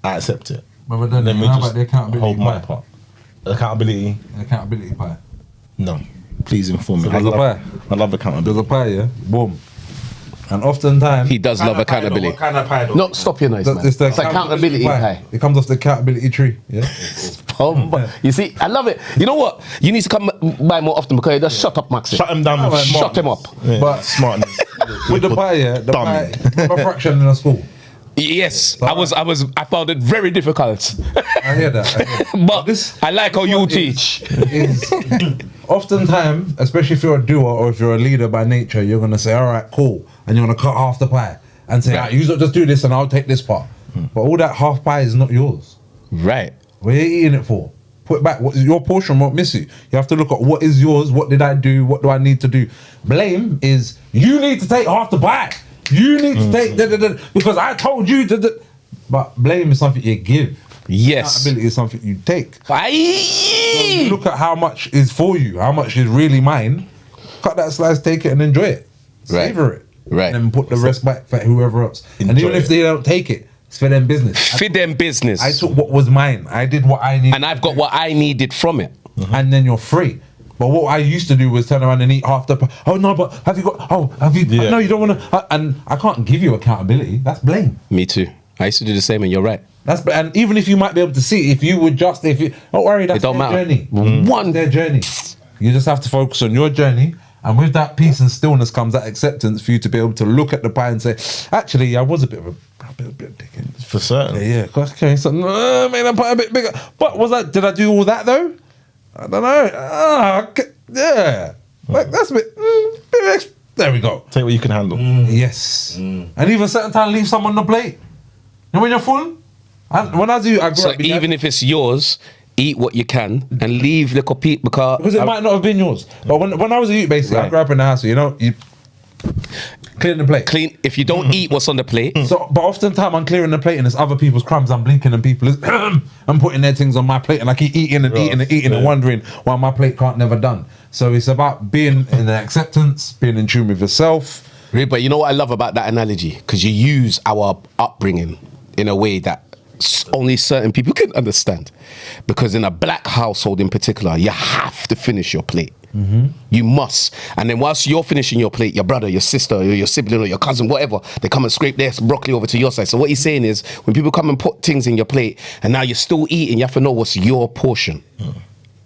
I accept it. But then Then we how just about the accountability hold my pie? part. Accountability? Accountability pie. No. Please inform me. So there's a pie. I love There's accountability. a pie, yeah? Boom. And oftentimes... He does love accountability. What kind of pie though? No, stop your noise, man. It's the accountability pie. It comes off the accountability tree, yeah? You see, I love it. You know what? You need to come by more often because you just shut up, Maxi. Shut him down with Shut him up. Yeah, But- smartness. With the pie, yeah? The Dummy. pie, remember fraction in the school? Yes, I found it very difficult. I hear that. But I like how you teach. Is oftentimes, especially if you're a doer or if you're a leader by nature, you're gonna say, all right, cool, and you're gonna cut half the pie and say, right, you just do this and I'll take this part. But all that half pie is not yours. Right. What are you eating it for? Put it back. What is your portion won't miss you. You have to look at what is yours, what did I do, what do I need to do. Blame is you need to take half the pie. You need to take because I told you to. But blame is something you give. Yes. Accountability is something you take. So Aye. you look at how much is for you, how much is really mine. Cut that slice, take it, and enjoy it. Right. Savor it. Right. And then put the rest back for whoever else. And Enjoy even if it. they don't take it, it's for them business. Fit them business. I took what was mine. I did what I needed. And I've got what I needed from it. And then you're free. But what I used to do was turn around and eat half the. Oh no, but have you got? Oh, have you? Yeah. No, you don't want to. And I can't give you accountability. That's blame. Me too. I used to do the same, and you're right. And even if you might be able to see, if you would just, if you don't worry, that's It don't their matter. journey. One Their journey. You just have to focus on your journey, and with that peace and stillness comes that acceptance for you to be able to look at the pie and say, actually, I was a bit of a dickhead. For certain. Yeah. Okay. So made that pie a bit bigger. But did I do all that though? I don't know. Yeah. Like that's a bit. There we go. Take what you can handle. Yes. And even certain time leave some on the plate. And when you're full, and when I grew So up, even if it's yours, eat what you can and leave the copy because it might not have been yours. But when I was a youth, basically, I Right. grew up in the house. You know, you clean the plate. clean. If you don't eat what's on the plate, So, but oftentimes I'm clearing the plate and it's other people's crumbs. I'm blinking and people, I'm putting their things on my plate and I keep eating and eating and eating and wondering why my plate can't never done. So it's about being in the acceptance, being in tune with yourself. Really, but you know what I love about that analogy? Because you use our upbringing in a way that only certain people can understand. Because in a black household in particular, you have to finish your plate. You must. And then whilst you're finishing your plate, your brother, your sister, or your sibling, or your cousin, whatever, they come and scrape their broccoli over to your side. So what he's saying is, when people come and put things in your plate, and now you're still eating, you have to know what's your portion.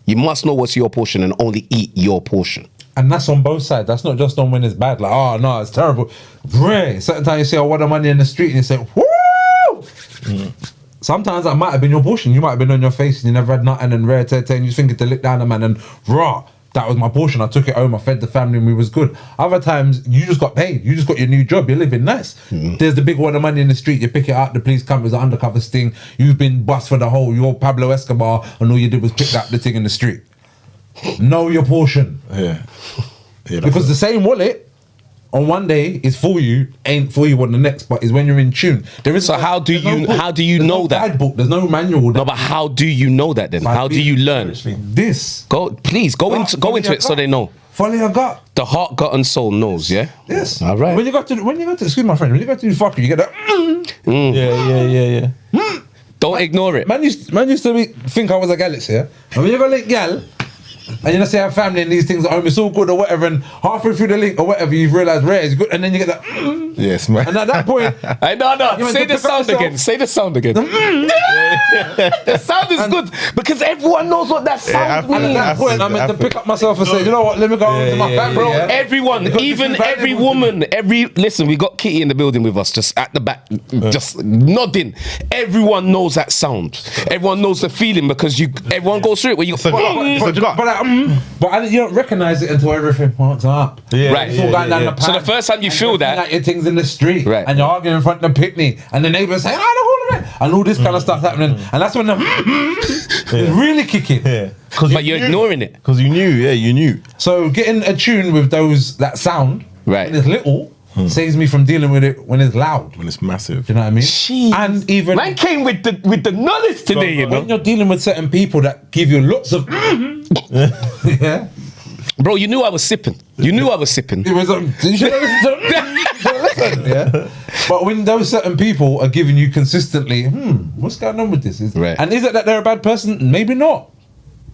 You must know what's your portion and only eat your portion. And that's on both sides. That's not just on when it's bad. Like, oh no, it's terrible. Bray. Certain times you see a lot of money in the street and you say, woo! Sometimes that might have been your portion. You might have been on your face and you never had nothing and rare and you thinking to lick down a man and rah, that was my portion. I took it home, I fed the family and we was good. Other times you just got paid. You just got your new job. You're living nice. There's the big one of money in the street. You pick it up, the police come, there's an undercover sting. You've been bust for the whole. You're Pablo Escobar and all you did was pick up the thing in the street. Know your portion. Yeah. Because the same wallet on one day is for you, ain't for you on the next, but is when you're in tune. There is So how do you there's know no that? guidebook, there's no manual. No, but how do you know that then? How do you learn? This? Go into it so they know. Follow your gut. The heart, gut, and soul knows. Yeah. Yes. All right. When you got to excuse my friend, when you got to do fuckery, you get that. Yeah. Don't ignore it. Man used to think I was a galaxy, yeah? And when you got lick gal, and you know, say I have family and these things at home, it's all good or whatever, and halfway through the link or whatever, you've realised rare is good, and then you get that. Yes, man. And at that point, No. You Say meant to the pick up sound yourself? again. Say the sound again. The sound is good because everyone knows what that sound and at means. that point, I meant to pick up myself and say, you know what, let me go home to my family. Bro, yeah? everyone, Because even this is every valuable to woman, listen, we got Kitty in the building with us, just at the back, just nodding. Everyone knows that sound. Everyone knows the feeling because everyone goes through it where you It's a gut. But you don't recognise it until everything points up. Yeah, Right. It's all going down the So pan. the first time you And feel you're that, looking at your things in the street, Right. and you're arguing in front of the picnic, and the neighbours saying, "I don't hold it," and all this kind of stuff happening, and that's when the is really kicking. Yeah. but you're ignoring it. Because you knew. So getting attuned with that sound Right. when it's little saves me from dealing with it when it's loud. When it's massive. Do you know what I mean? Jeez. And even Man came with the knowledge today, you know. when you're dealing with certain people that give you lots of yeah. Bro, you knew I was sipping. You knew I was sipping. It was you should have listened to them. person, yeah. But when those certain people are giving you consistently, what's going on with this? Right. And is it that they're a bad person? Maybe not.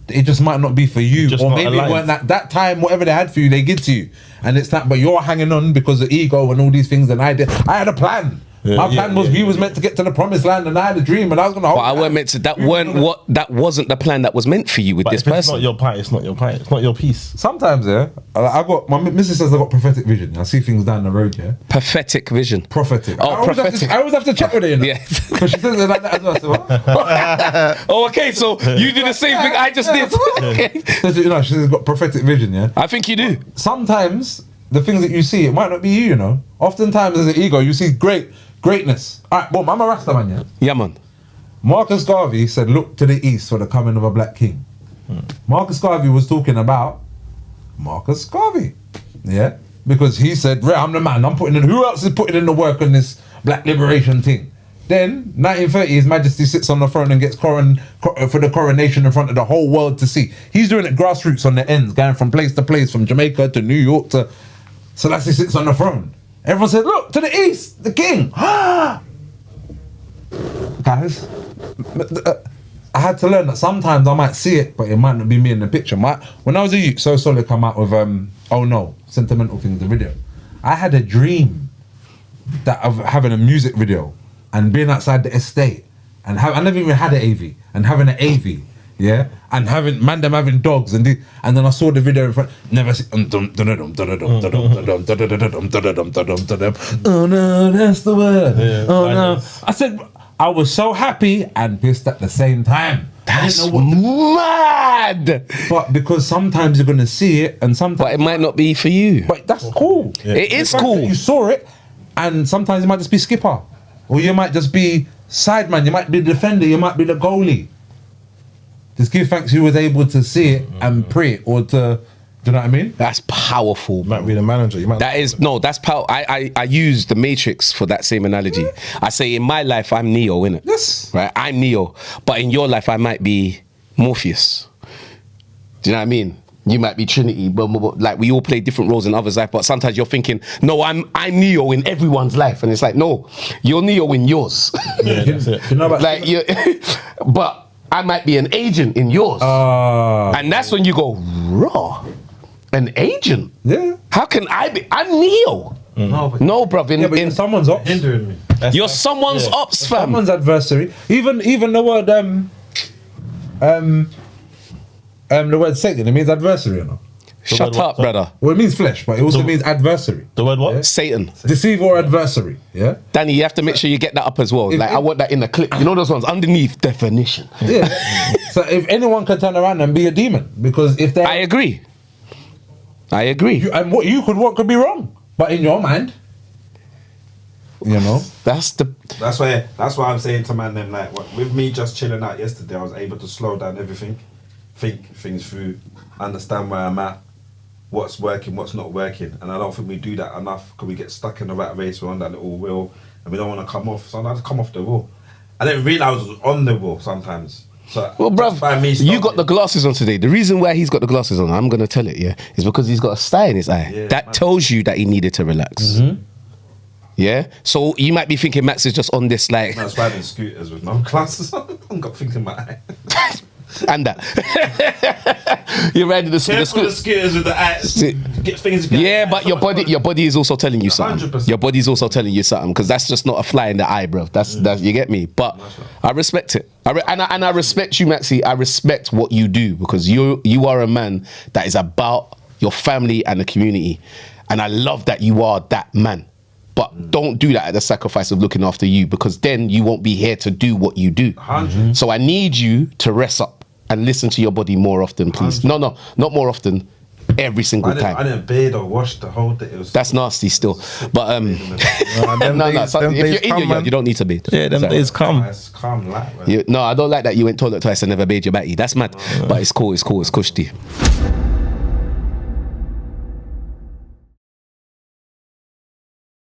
It just might not be for you, Just or not maybe it aligned. weren't that time. Whatever they had for you, they give to you, and it's that. But you're hanging on because of ego and all these things. And I had a plan. My plan was we was meant to get to the promised land, and I had a dream, and I was gonna. But I weren't meant to. That wasn't the plan that was meant for you with But this if it's person. not your part, it's not your part. It's not your piece. Sometimes, yeah, I got my missus says I got prophetic vision. I see things down the road, yeah. Pathetic vision. Prophetic. Oh, I always prophetic. I always have to check with her, you know. Yeah. Because she says it like that as well. So, what? Oh, okay. So you did the same thing I just did. Okay. You know, she's got prophetic vision, yeah. I think you do. Sometimes the things that you see, it might not be you, you know. Oftentimes, as an ego, you see greatness. All right, boom, I'm a Rasta man, yeah. Yeah, man. Marcus Garvey said, "Look to the east for the coming of a black king." Marcus Garvey was talking about Marcus Garvey, yeah, because he said, "Right, I'm the man. I'm putting in. Who else is putting in the work on this black liberation thing?" Then 1930, His Majesty sits on the throne and gets for the coronation in front of the whole world to see. He's doing it grassroots on the ends, going from place to place, from Jamaica to New York to. Selassie sits on the throne. Everyone said, "Look to the east, the king." Guys, I had to learn that sometimes I might see it, but it might not be me in the picture. When I was a youth, So Solid come out with "Oh No," Sentimental Things, the video. I had a dream of having a music video and being outside the estate, and I never even had an AV, and having an AV, yeah, and having dogs, and then I saw the video in front. Never see. Oh no, that's the word. Yeah, Oh no, finance. I said. I was so happy and pissed at the same time. That's mad. But because sometimes you're gonna see it, and sometimes, But it might not be for you. but that's cool. It is The fact cool. that you saw it, and sometimes you might just be skipper, or you might just be sideman. You might be the defender. You might be the goalie. Just give thanks you was able to see it and pray, or to, do you know what I mean? That's powerful. You might be the manager. You might. That's power. I use the Matrix for that same analogy. I say in my life I'm Neo, innit? Yes. Right, I'm Neo, but in your life I might be Morpheus. Do you know what I mean? You might be Trinity, but like we all play different roles in others' life. But sometimes you're thinking, no, I'm Neo in everyone's life, and it's like, no, you're Neo in yours. Yeah, that's it. You know about Like you, but I might be an agent in yours, and that's when you go raw. An agent? yeah. How can I be? I'm Neo. No, bruv. Yeah, but you're someone's ops. Hindering me. You're someone's ops, fam. Someone's adversary. Even the word the word Satan, it means adversary, you know. Shut word up, what? brother. Well, it means flesh, but it also means adversary. The word what? Yeah. Satan. Deceiver or adversary, yeah? Danny, you have to make sure you get that up as well. Like, I want that in the clip. You know those ones underneath definition. Yeah. So if anyone can turn around and be a demon, because if they I agree. and what could be wrong, but in your mind, you know. That's That's why I'm saying to man them, like, with me just chilling out yesterday, I was able to slow down everything, think things through, understand where I'm at, what's working, what's not working, and I don't think we do that enough because we get stuck in the rat race. We're on that little wheel and we don't want to come off. So I had to come off the wheel. I didn't realise I was on the wheel sometimes. So Well, just by me bruv, you got stopping- the glasses on today. The reason why he's got the glasses on, I'm going to tell it, yeah, is because he's got a sty in his eye. Yeah, that man. tells you that he needed to relax. Yeah? So you might be thinking Max is just on this, like, I was riding scooters with no glasses on. I've got things in my eye. and that. You're riding the Careful the scooter. scooters with the eyes. Get things. Yeah, but your body is also telling you something. 100%. Your body's also telling you something because that's just not a fly in the eye, bro. That's you get me. But I respect it. And I respect you, Maxi. I respect what you do because you are a man that is about your family and the community, and I love that you are that man. But don't do that at the sacrifice of looking after you because then you won't be here to do what you do. 100. So I need you to rest up and listen to your body more often, please. No, not more often. Every single I time. didn't bathe or wash the whole day. It was That's nasty still. But them no, days- so them if you're days in your come, yard, man. you don't need to bathe. Yeah, them Sorry. days come. It's calm like, man. No, I don't like that you went toilet twice and never bathed your batty. That's mad. But it's cool, it's cushy.